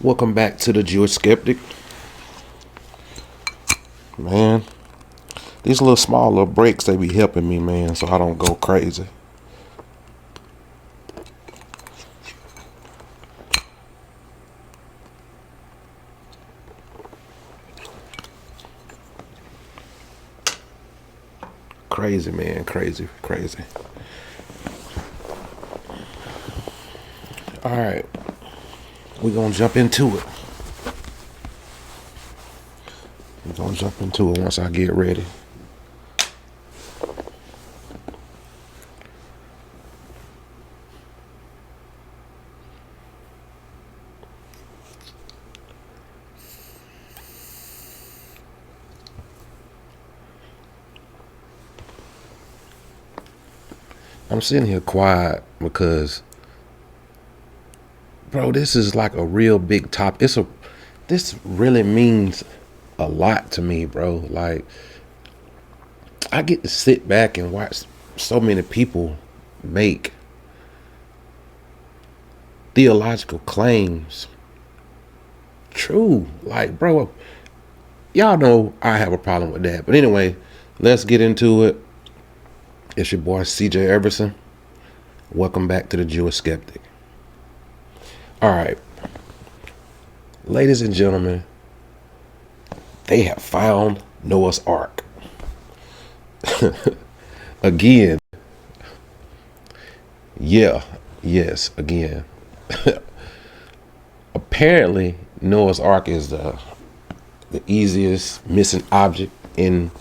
Welcome back to the Jewish Skeptic. Man, these little small little breaks, they be helping me, man, so I don't go crazy. Crazy, man, crazy. All right, we're gonna jump into it. Once I get ready. I'm sitting here quiet because, bro, this is like a real big topic. This really means a lot to me, bro. Like, I get to sit back and watch so many people make theological claims true. Like, bro, y'all know I have a problem with that. But anyway, let's get into it. It's your boy CJ Everson. Welcome back to the Jewish Skeptic. All right, ladies and gentlemen, they have found Noah's Ark. Again. Again. Apparently, Noah's Ark is the easiest missing object in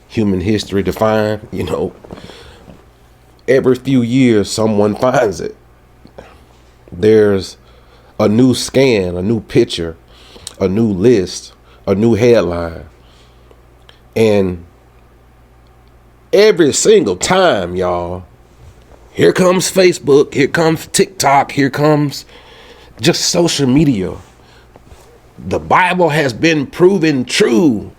human history to find. You know, every few years, someone finds it. There's a new scan, a new picture, a new list, a new headline. And every single time, y'all, here comes Facebook, here comes TikTok, here comes just social media. The Bible has been proven true.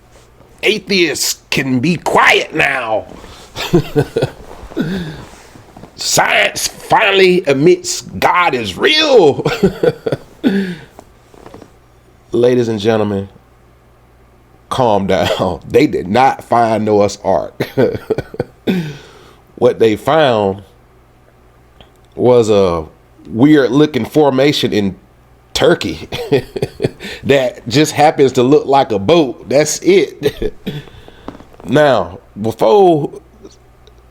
Atheists can be quiet now. Science finally admits God is real. Ladies and gentlemen, calm down. They did not find Noah's Ark. What they found was a weird looking formation in Turkey that just happens to look like a boat. That's it. Now, before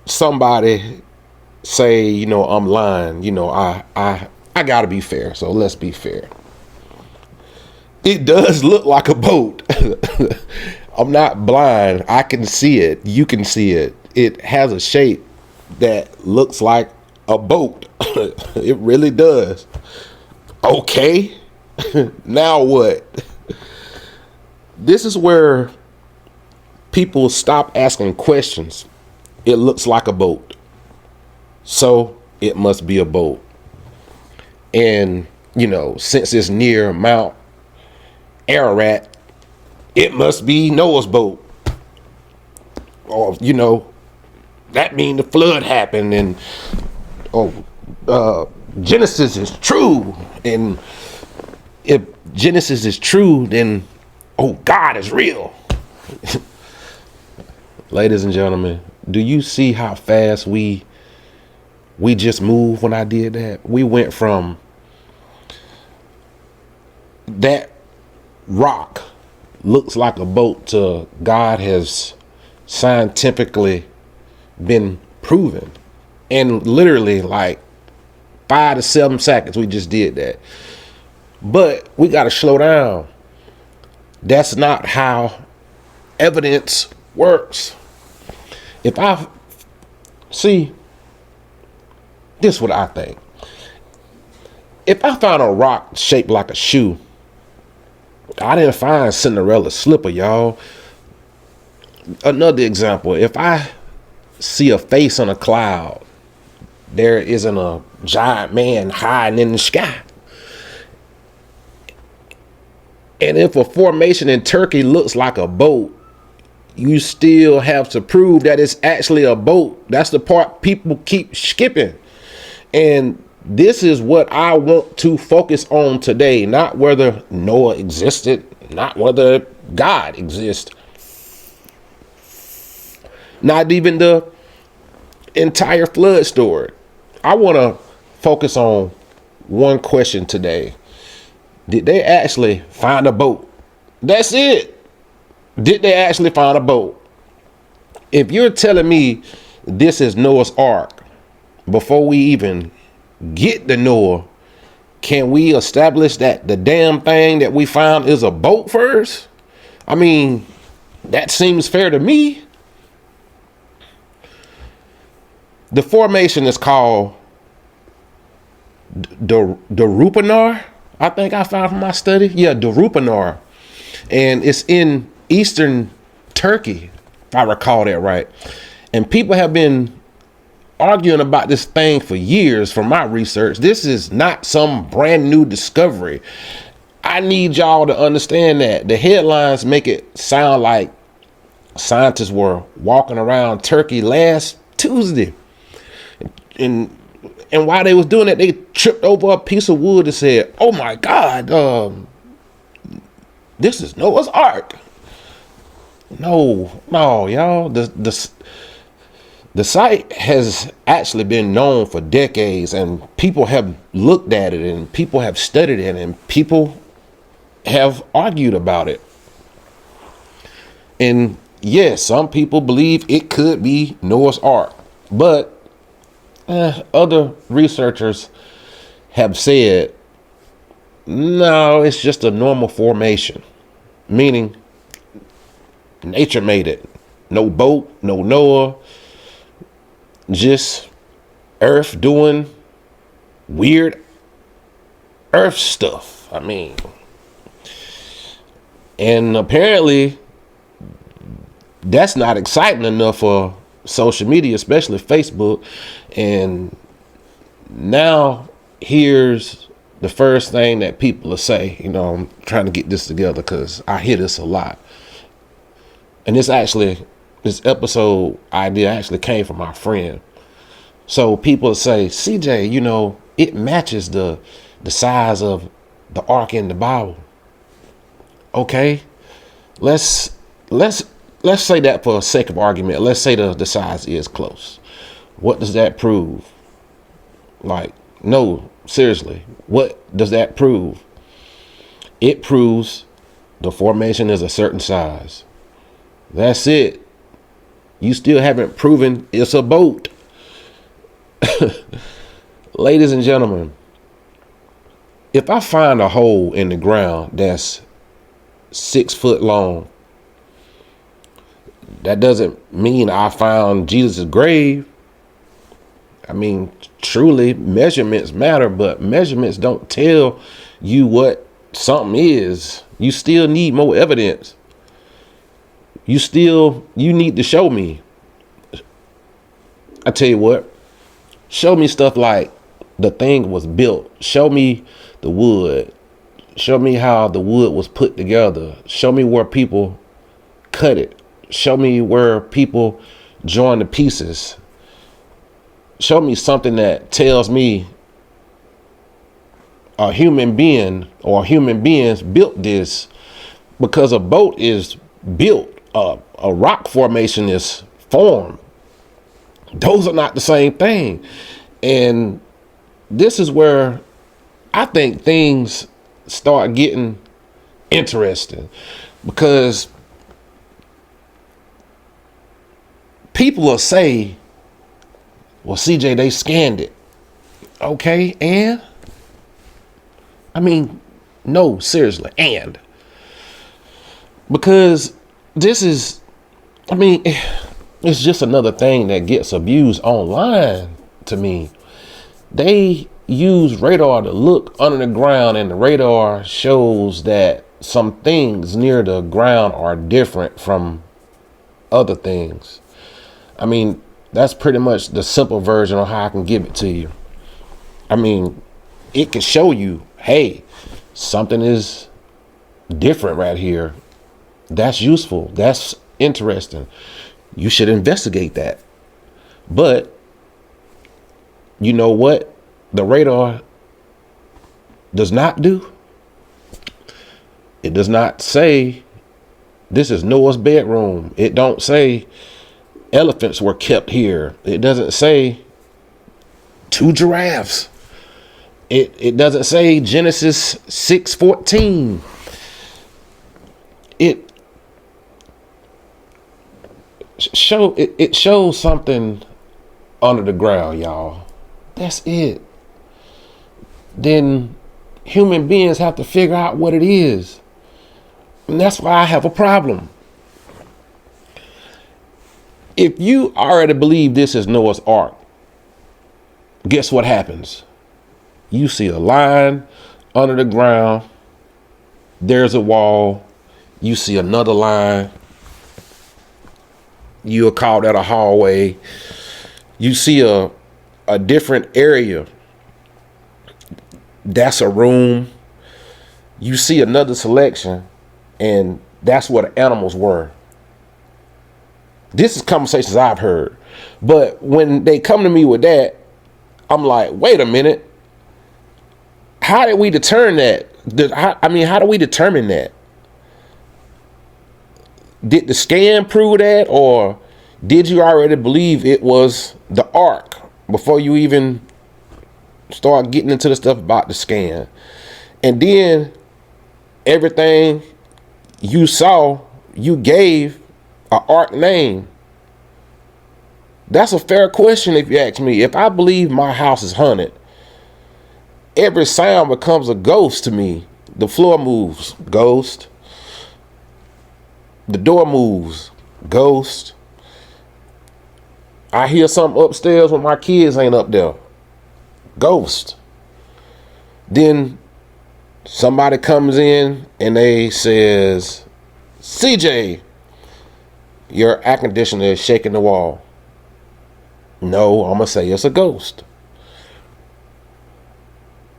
somebody say, you know, I'm lying, you know, I gotta be fair. So let's be fair. It does look like a boat. I'm not blind. I can see it. You can see it. It has a shape that looks like a boat. It really does. Okay. Now what? This is where people stop asking questions. It looks like a boat, so it must be a boat. And, you know, since it's near Mount Ararat, it must be Noah's boat. Or, you know, that means the flood happened, and Genesis is true. And if Genesis is true, then God is real. Ladies and gentlemen, do you see how fast we just moved when I did that? We went from that rock looks like a boat to God has scientifically been proven. And literally like 5 to 7 seconds, we just did that. But we got to slow down. That's not how evidence works. If I see, this is what I think. If I found a rock shaped like a shoe, I didn't find Cinderella's slipper, y'all. Another example, if I see a face on a cloud, there isn't a giant man hiding in the sky. And if a formation in Turkey looks like a boat, you still have to prove that it's actually a boat. That's the part people keep skipping. And this is what I want to focus on today. Not whether Noah existed, not whether God exists, not even the entire flood story. I want to focus on one question today. Did they actually find a boat? That's it. Did they actually find a boat? If you're telling me this is Noah's Ark, before we even get to Noah, can we establish that the damn thing that we found is a boat first? I mean, that seems fair to me. The formation is called Durupınar. I think I found from my study. Yeah, Durupınar. And it's in eastern Turkey, if I recall that right. And people have been arguing about this thing for years from my research. This is not some brand new discovery. I need y'all to understand that the headlines make it sound like scientists were walking around Turkey last Tuesday. And while they was doing that, they tripped over a piece of wood and said, "Oh my God, this is Noah's Ark." No, y'all. The site has actually been known for decades, and people have looked at it, and people have studied it, and people have argued about it. And yes, some people believe it could be Noah's Ark, but other researchers have said, no, it's just a normal formation, meaning nature made it. No boat, no Noah, just Earth doing weird Earth stuff. I mean, and apparently that's not exciting enough for social media, especially Facebook. And now here's the first thing that people will say. You know, I'm trying to get this together because I hear this a lot. And this episode idea actually came from my friend. So people say, CJ, you know, it matches the size of the ark in the Bible. Okay, let's say that for sake of argument. Let's say the size is close. What does that prove? Like, no, seriously, what does that prove? It proves the formation is a certain size. That's it. You still haven't proven it's a boat. Ladies and gentlemen, if I find a hole in the ground that's 6 foot long, that doesn't mean I found Jesus' grave. I mean, truly, measurements matter, but measurements don't tell you what something is. You still need more evidence. You need to show me. I tell you what, show me stuff like the thing was built. Show me the wood. Show me how the wood was put together. Show me where people cut it. Show me where people join the pieces. Show me something that tells me a human being or human beings built this, because a boat is built. A rock formation is formed. Those are not the same thing. And this is where I think things start getting interesting, because people will say, well, CJ, they scanned it. Okay, and? I mean, no, seriously, and? Because this is, I mean, it's just another thing that gets abused online to me. They use radar to look under the ground, and the radar shows that some things near the ground are different from other things. I mean, that's pretty much the simple version of how I can give it to you. I mean, it can show you, hey, something is different right here. That's useful. That's interesting. You should investigate that. But you know what? the radar does not do? It does not say this is Noah's bedroom. It don't say elephants were kept here. It doesn't say 2 giraffes. It doesn't say Genesis 6:14. It shows something under the ground, y'all. That's it. Then human beings have to figure out what it is. And that's why I have a problem. If you already believe this is Noah's Ark, guess what happens? You see a line under the ground. There's a wall. You see another line. You'll call that a hallway. You see a different area. That's a room. You see another selection, and that's where the animals were. This is conversations I've heard. But when they come to me with that, I'm like, wait a minute. How did we determine that? How do we determine that? Did the scan prove that, or did you already believe it was the ark before you even start getting into the stuff about the scan? And then everything you saw, you gave an ark name. That's a fair question if you ask me. If I believe my house is haunted, every sound becomes a ghost to me. The floor moves, ghost. The door moves, ghost. I hear something upstairs when my kids ain't up there, ghost. Then somebody comes in and they says, CJ, your air conditioner is shaking the wall. No, I'm gonna say it's a ghost.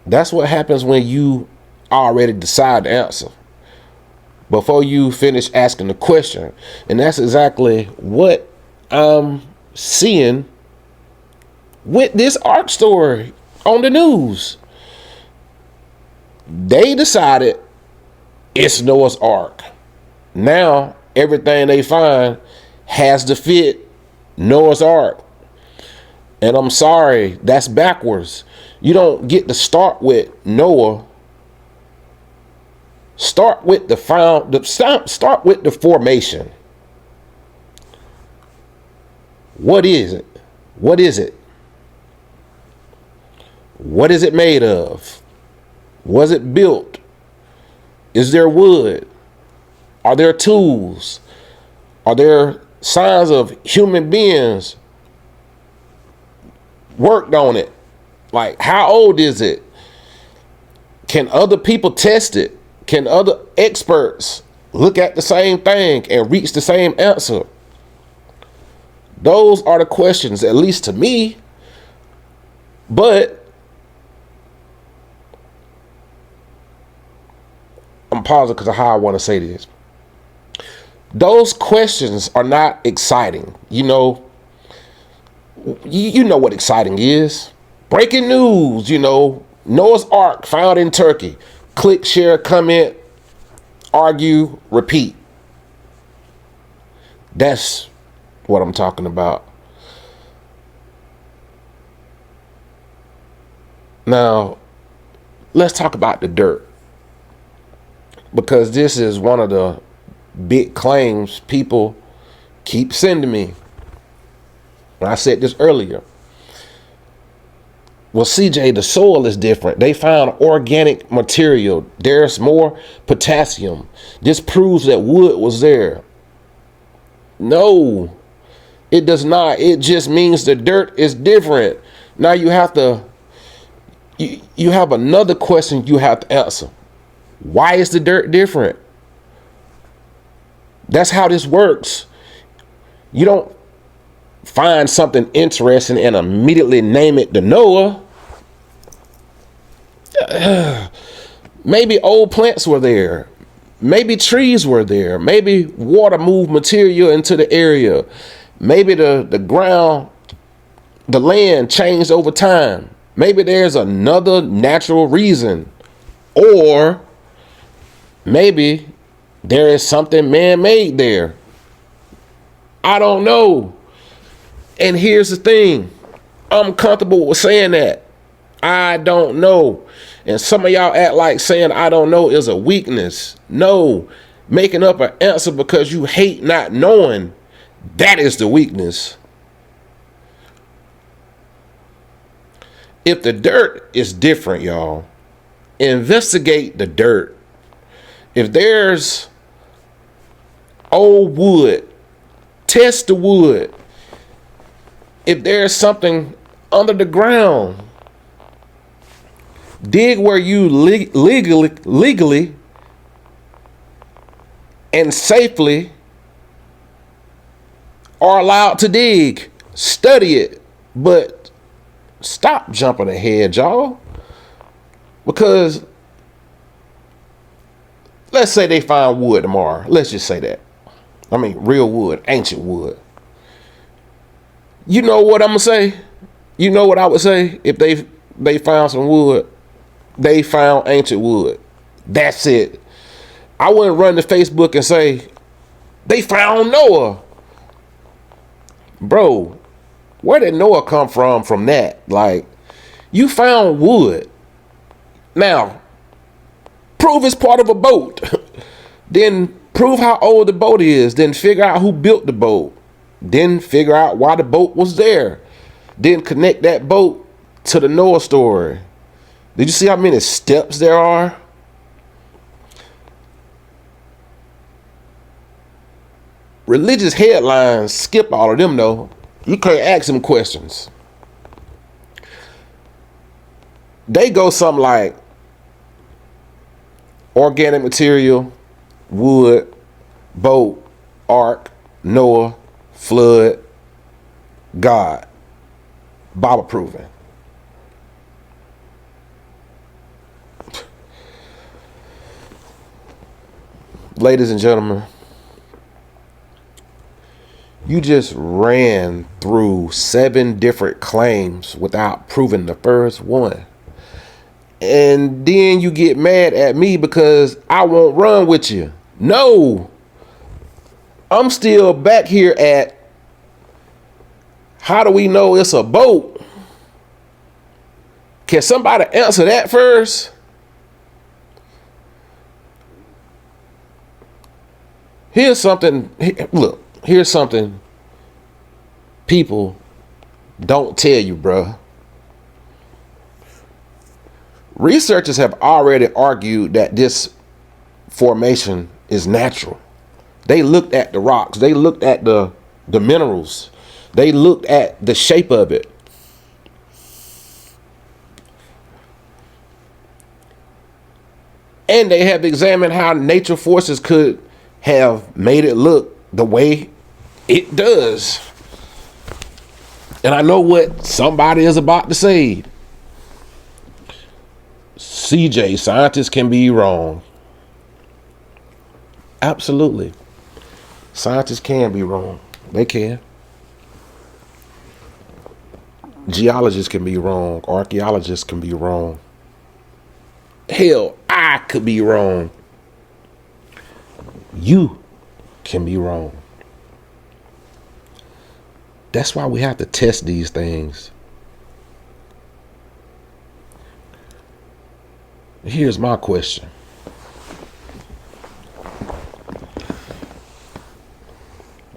That's what happens when you already decide the answer before you finish asking the question. And that's exactly what I'm seeing with this ark story on the news. They decided it's Noah's Ark. Now everything they find has to fit Noah's Ark. And I'm sorry, that's backwards. You don't get to start with Noah. Start with start with the formation. What is it? What is it? What is it made of? Was it built? Is there wood? Are there tools? Are there signs of human beings worked on it? Like, how old is it? Can other people test it? Can other experts look at the same thing and reach the same answer? Those are the questions, at least to me. But I'm pausing because of how I want to say this. Those questions are not exciting. You know what exciting is. Breaking news, Noah's Ark found in Turkey. Click, share, comment, argue, repeat. That's what I'm talking about. Now, let's talk about the dirt. Because this is one of the big claims people keep sending me. And I said this earlier. Well, CJ, the soil is different. They found organic material. There's more potassium. This proves that wood was there. No, it does not. It just means the dirt is different. Now you have another question you have to answer. Why is the dirt different? That's how this works. You don't find something interesting and immediately name it to Noah. Maybe old plants were there. Maybe trees were there. Maybe water moved material into the area. Maybe the ground, the land changed over time. Maybe there's another natural reason. Or maybe there is something man-made there. I don't know. And here's the thing. I'm comfortable with saying that. I don't know. And some of y'all act like saying I don't know is a weakness. No. Making up an answer because you hate not knowing, that is the weakness. If the dirt is different, y'all, investigate the dirt. If there's old wood, test the wood. If there's something under the ground, dig where you legally and safely are allowed to dig. Study it, but stop jumping ahead, y'all. Because let's say they find wood tomorrow. Let's just say that. I mean, real wood, ancient wood. You know what I'm gonna say? You know what I would say if they found some wood? They found ancient wood. That's it. I wouldn't run to Facebook and say, they found Noah. Bro, where did Noah come from that? Like, you found wood. Now, prove it's part of a boat. Then prove how old the boat is. Then figure out who built the boat. Then figure out why the boat was there. Then connect that boat to the Noah story. Did you see how many steps there are? Religious headlines, skip all of them though. You can't ask them questions. They go something like organic material, wood, boat, ark, Noah, flood, God, Bible proven. Ladies and gentlemen, you just ran through 7 different claims without proving the first one. And then you get mad at me because I won't run with you. No. I'm still back here at, how do we know it's a boat? Can somebody answer that first? Here's something, look, here's something people don't tell you, bruh. Researchers have already argued that this formation is natural. They looked at the rocks, they looked at the minerals, they looked at the shape of it. And they have examined how nature forces could have made it look the way it does. And I know what somebody is about to say. CJ, scientists can be wrong. Absolutely. Scientists can be wrong. They can. Geologists can be wrong. Archaeologists can be wrong. Hell, I could be wrong. You can be wrong. That's why we have to test these things. Here's my question.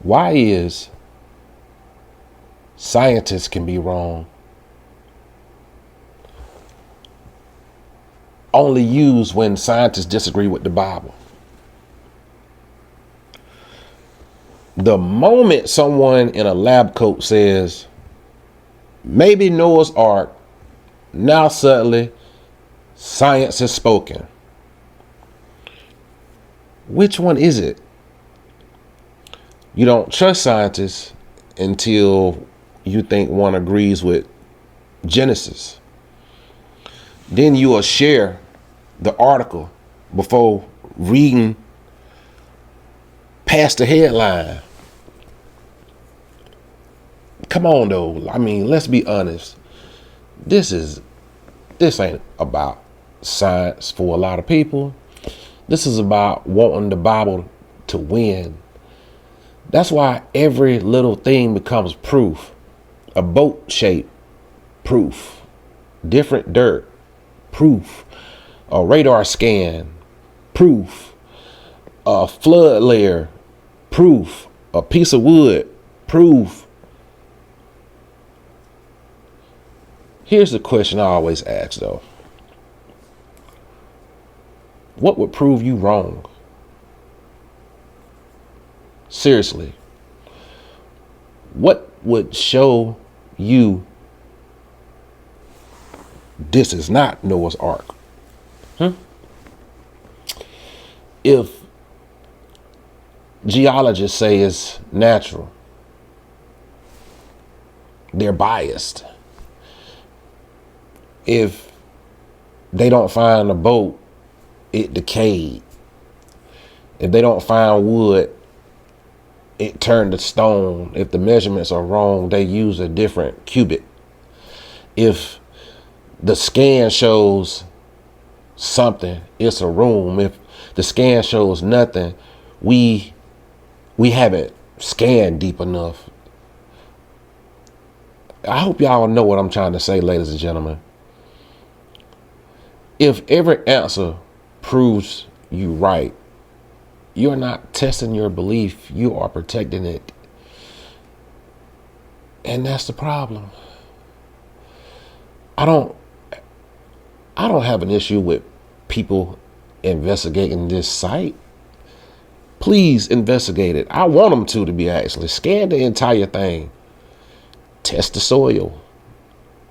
Why is scientists can be wrong only used when scientists disagree with the Bible? The moment someone in a lab coat says, maybe Noah's Ark, now suddenly science has spoken. Which one is it? You don't trust scientists until you think one agrees with Genesis. Then you will share the article before reading past the headline. Come on though. I mean, let's be honest. This is This ain't about science for a lot of people. This is about wanting the Bible to win. That's why every little thing becomes proof. A boat shape, proof. Different dirt, proof. A radar scan, proof. A flood layer, proof. A piece of wood, proof. Here's the question I always ask though. What would prove you wrong? Seriously. What would show you this is not Noah's Ark? If geologists say it's natural, they're biased. If they don't find a boat, it decayed. If they don't find wood, it turned to stone. If the measurements are wrong, they use a different cubit. If the scan shows something, it's a room. If the scan shows nothing, we haven't scanned deep enough. I hope y'all know what I'm trying to say, ladies and gentlemen. If every answer proves you right, you're not testing your belief, you are protecting it. And that's the problem. I don't have an issue with people investigating this site. Please investigate it. I want them to be actually. Scan the entire thing. Test the soil.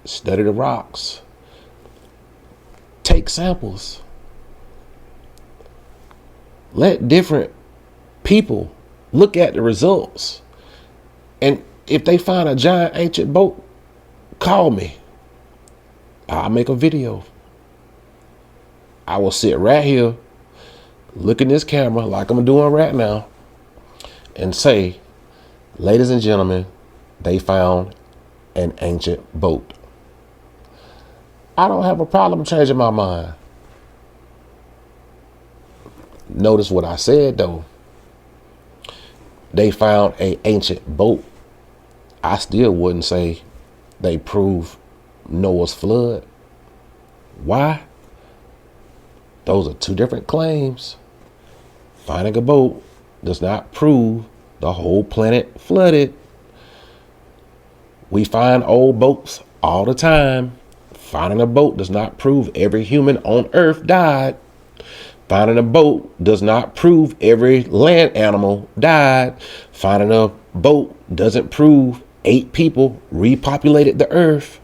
Study the rocks. Take samples. Let different people look at the results. And if they find a giant ancient boat, call me. I'll make a video. I will sit right here, look in this camera like I'm doing right now, and say, ladies and gentlemen, they found an ancient boat. I don't have a problem changing my mind. Notice what I said though. They found an ancient boat. I still wouldn't say they proved Noah's flood. Why? Those are two different claims. Finding a boat does not prove the whole planet flooded. We find old boats all the time. Finding a boat does not prove every human on earth died. Finding a boat does not prove every land animal died. Finding a boat doesn't prove 8 people repopulated the earth.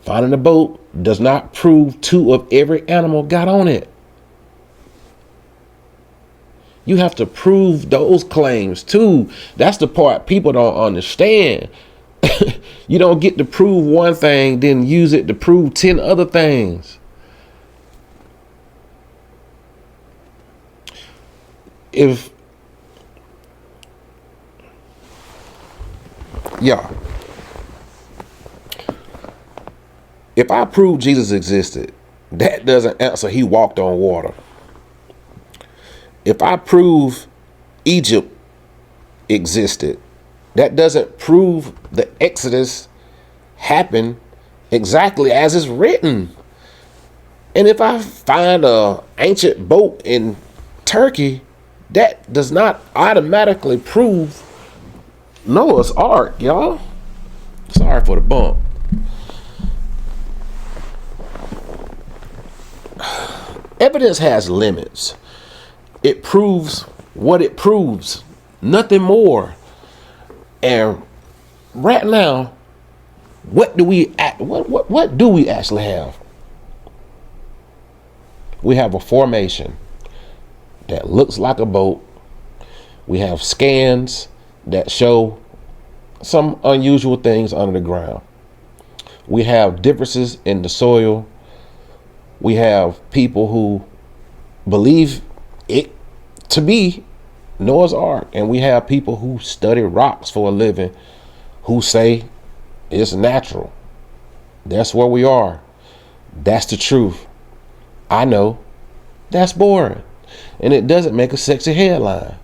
Finding a boat does not prove 2 of every animal got on it. You have to prove those claims too. That's the part people don't understand. You don't get to prove one thing, then use it to prove 10 other things. If I prove Jesus existed, that doesn't answer he walked on water. If I prove Egypt existed, that doesn't prove the Exodus happened exactly as it's written. And if I find an ancient boat in Turkey, that does not automatically prove Noah's Ark, y'all. Sorry for the bump. Evidence has limits. It proves what it proves, nothing more. And right now, what do we actually have? We have a formation that looks like a boat. We have scans that show some unusual things under the ground. We have differences in the soil. We have people who believe it to be Noah's Ark, and we have people who study rocks for a living who say it's natural. That's where we are. That's the truth. I know. That's boring. And it doesn't make a sexy headline.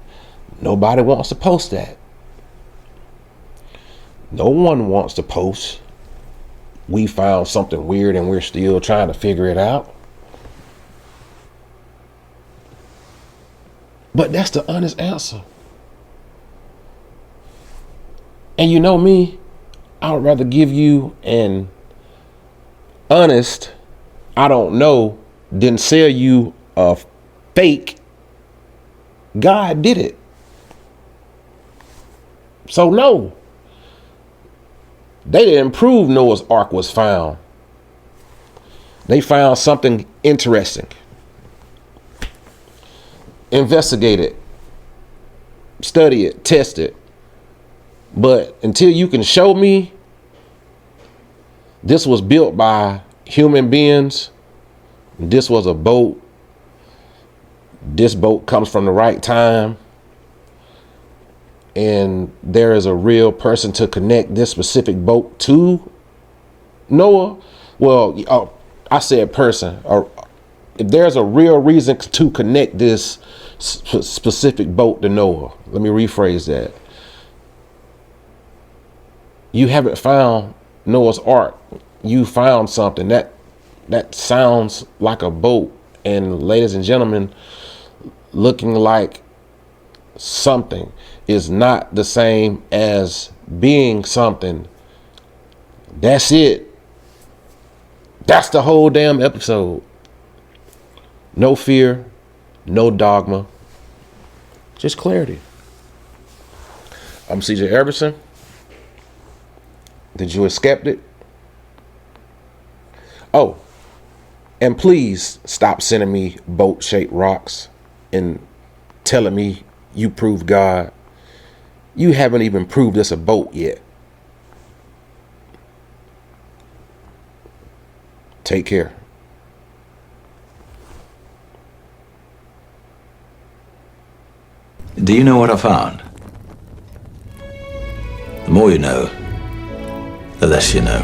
Nobody wants to post that. No one wants to post, we found something weird and we're still trying to figure it out. But that's the honest answer. And you know me, I would rather give you an honest, I don't know, than sell you a fake, God did it. So no, they didn't prove Noah's Ark was found. They found something interesting. Investigate it, study it, test it. But until you can show me this was built by human beings, this was a boat, this boat comes from the right time, and there is a real person to connect this specific boat to Noah, well, I said person, or if there's a real reason to connect this specific boat to Noah, let me rephrase that. You haven't found Noah's Ark. You found something that sounds like a boat, and ladies and gentlemen, looking like something is not the same as being something. That's it. That's the whole damn episode. No fear, no dogma, just clarity. I'm CJ Everson. The Jewish Skeptic. Oh, and please stop sending me boat-shaped rocks and telling me you proved God. You haven't even proved it's a boat yet. Take care. Do you know what I found? The more you know, the less you know.